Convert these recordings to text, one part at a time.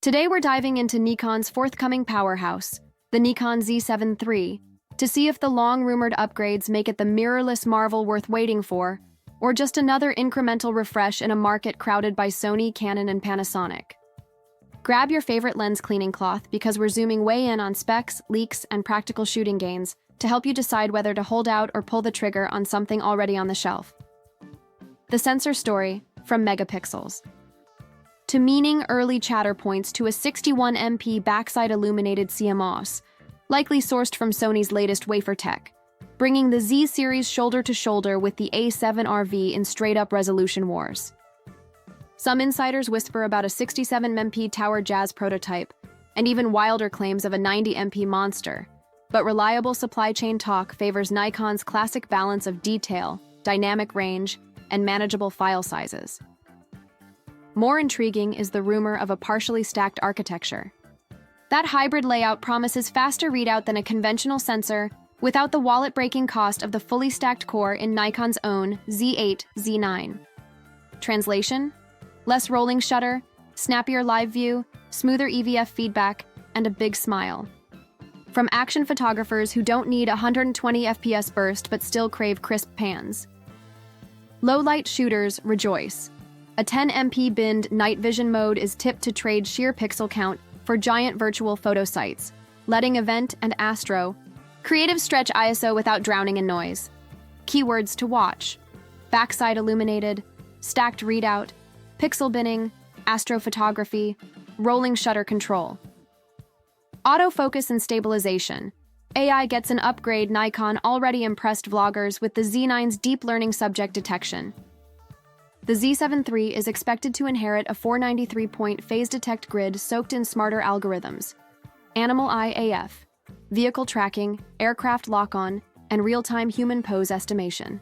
Today we're diving into Nikon's forthcoming powerhouse, the Nikon Z7 III, to see if the long-rumored upgrades make it the mirrorless marvel worth waiting for, or just another incremental refresh in a market crowded by Sony, Canon, and Panasonic. Grab your favorite lens cleaning cloth because we're zooming way in on specs, leaks, and practical shooting gains to help you decide whether to hold out or pull the trigger on something already on the shelf. The sensor story, from megapixels to meaning early chatter points to a 61 MP backside illuminated CMOS, likely sourced from Sony's latest wafer tech, bringing the Z series shoulder to shoulder with the A7 RV in straight-up resolution wars. Some insiders whisper about a 67 MP Tower Jazz prototype, and even wilder claims of a 90 MP monster, but reliable supply chain talk favors Nikon's classic balance of detail, dynamic range, and manageable file sizes. More intriguing is the rumor of a partially stacked architecture. That hybrid layout promises faster readout than a conventional sensor without the wallet-breaking cost of the fully stacked core in Nikon's own Z8, Z9. Translation? Less rolling shutter, snappier live view, smoother EVF feedback, and a big smile. From action photographers who don't need 120 FPS burst but still crave crisp pans. Low-light shooters rejoice. A 10 MP binned night vision mode is tipped to trade sheer pixel count for giant virtual photo sites, letting Event and Astro creative stretch ISO without drowning in noise. Keywords to watch: backside illuminated, stacked readout, pixel binning, astrophotography, rolling shutter control. Autofocus and stabilization. AI gets an upgrade. Nikon already impressed vloggers with the Z9's deep learning subject detection. The Z7 III is expected to inherit a 493-point phase detect grid soaked in smarter algorithms, animal eye AF, vehicle tracking, aircraft lock-on, and real-time human pose estimation.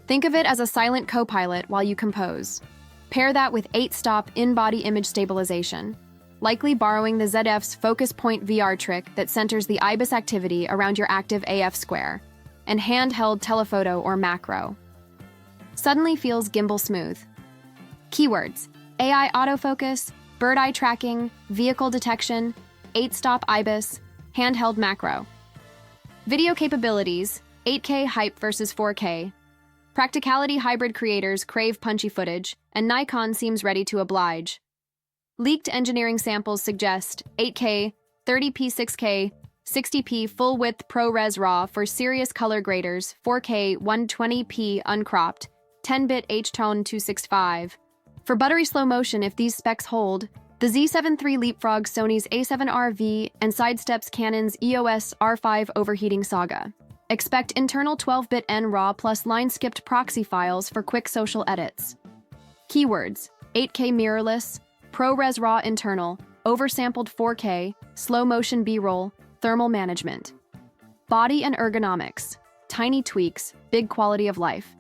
Think of it as a silent co-pilot while you compose. Pair that with 8-stop in-body image stabilization, likely borrowing the ZF's focus point VR trick that centers the IBIS activity around your active AF square, and handheld telephoto or macro. Suddenly feels gimbal smooth. Keywords: AI autofocus, bird-eye tracking, vehicle detection, 8-stop IBIS, handheld macro. Video capabilities: 8K hype versus 4K. Practicality: hybrid creators crave punchy footage, and Nikon seems ready to oblige. Leaked engineering samples suggest 8K, 30p 6K, 60p full-width ProRes RAW for serious color graders, 4K 120p uncropped, 10-bit H-tone 265. For buttery slow motion, if these specs hold, the Z7 III leapfrogs Sony's A7 RV and sidesteps Canon's EOS R5 overheating saga. Expect internal 12-bit NRAW plus line-skipped proxy files for quick social edits. Keywords: 8K mirrorless, ProRes RAW internal, oversampled 4K, slow-motion B-roll, thermal management. Body and ergonomics: tiny tweaks, big quality of life.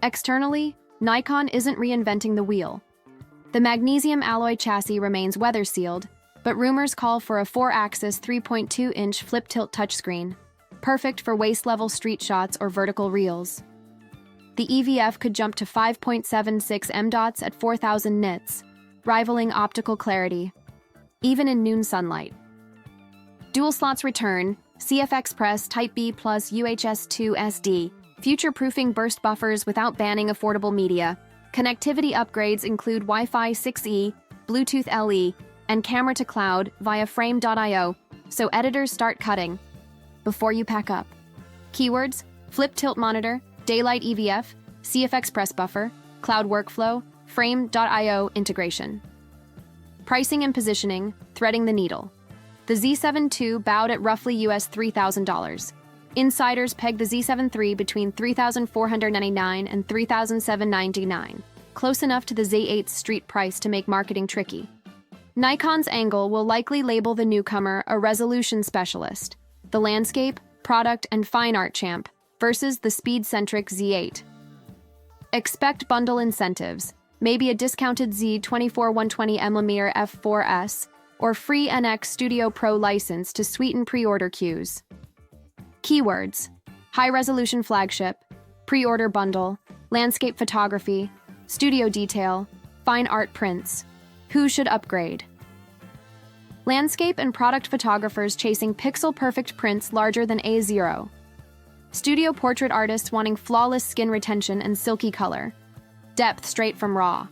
Externally, Nikon isn't reinventing the wheel. The magnesium alloy chassis remains weather-sealed, but rumors call for a 4-axis 3.2-inch flip-tilt touchscreen, perfect for waist-level street shots or vertical reels. The EVF could jump to 5.76 mDOTs at 4,000 nits, rivaling optical clarity, even in noon sunlight. Dual slots return: CF Express Type B plus UHS-2 SD, future-proofing burst buffers without banning affordable media. Connectivity upgrades include Wi-Fi 6E, Bluetooth LE, and camera to cloud via frame.io, so editors start cutting before you pack up. Keywords: flip tilt monitor, daylight EVF, CF Express buffer, cloud workflow, frame.io integration. Pricing and positioning: threading the needle. The Z7 II bowed at roughly US $3,000. Insiders peg the Z7 III between $3,499 and $3,799, close enough to the Z8's street price to make marketing tricky. Nikon's angle will likely label the newcomer a resolution specialist, the landscape, product, and fine art champ, versus the speed-centric Z8. Expect bundle incentives, maybe a discounted Z24 120mm f4S, or free NX Studio Pro license to sweeten pre-order queues. Keywords: high-resolution flagship, pre-order bundle, landscape photography, studio detail, fine art prints. Who should upgrade? Landscape and product photographers chasing pixel-perfect prints larger than A0. Studio portrait artists wanting flawless skin retention and silky color. Depth straight from RAW.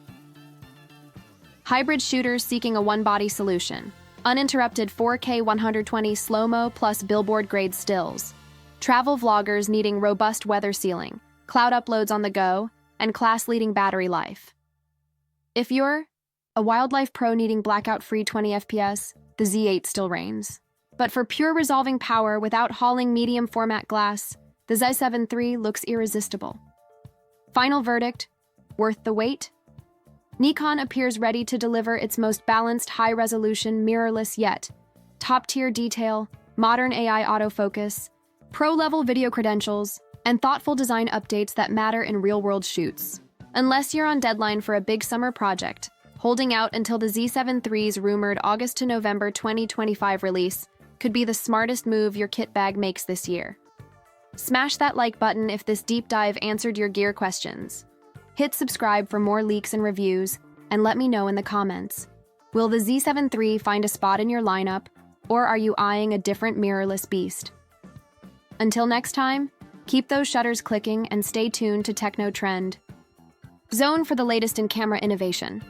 Hybrid shooters seeking a one-body solution. Uninterrupted 4K 120 slow-mo plus billboard-grade stills. Travel vloggers needing robust weather sealing, cloud uploads on the go, and class-leading battery life. If you're a wildlife pro needing blackout-free 20 FPS, the Z8 still reigns. But for pure resolving power without hauling medium-format glass, the Z7 III looks irresistible. Final verdict: worth the wait? Nikon appears ready to deliver its most balanced, high-resolution, mirrorless yet top-tier detail, modern AI autofocus, pro-level video credentials, and thoughtful design updates that matter in real-world shoots. Unless you're on deadline for a big summer project, holding out until the Z7 III's rumored August to November 2025 release could be the smartest move your kit bag makes this year. Smash that like button if this deep dive answered your gear questions. Hit subscribe for more leaks and reviews, and let me know in the comments. Will the Z7 III find a spot in your lineup, or are you eyeing a different mirrorless beast? Until next time, keep those shutters clicking and stay tuned to Techno Trend Zone for the latest in camera innovation.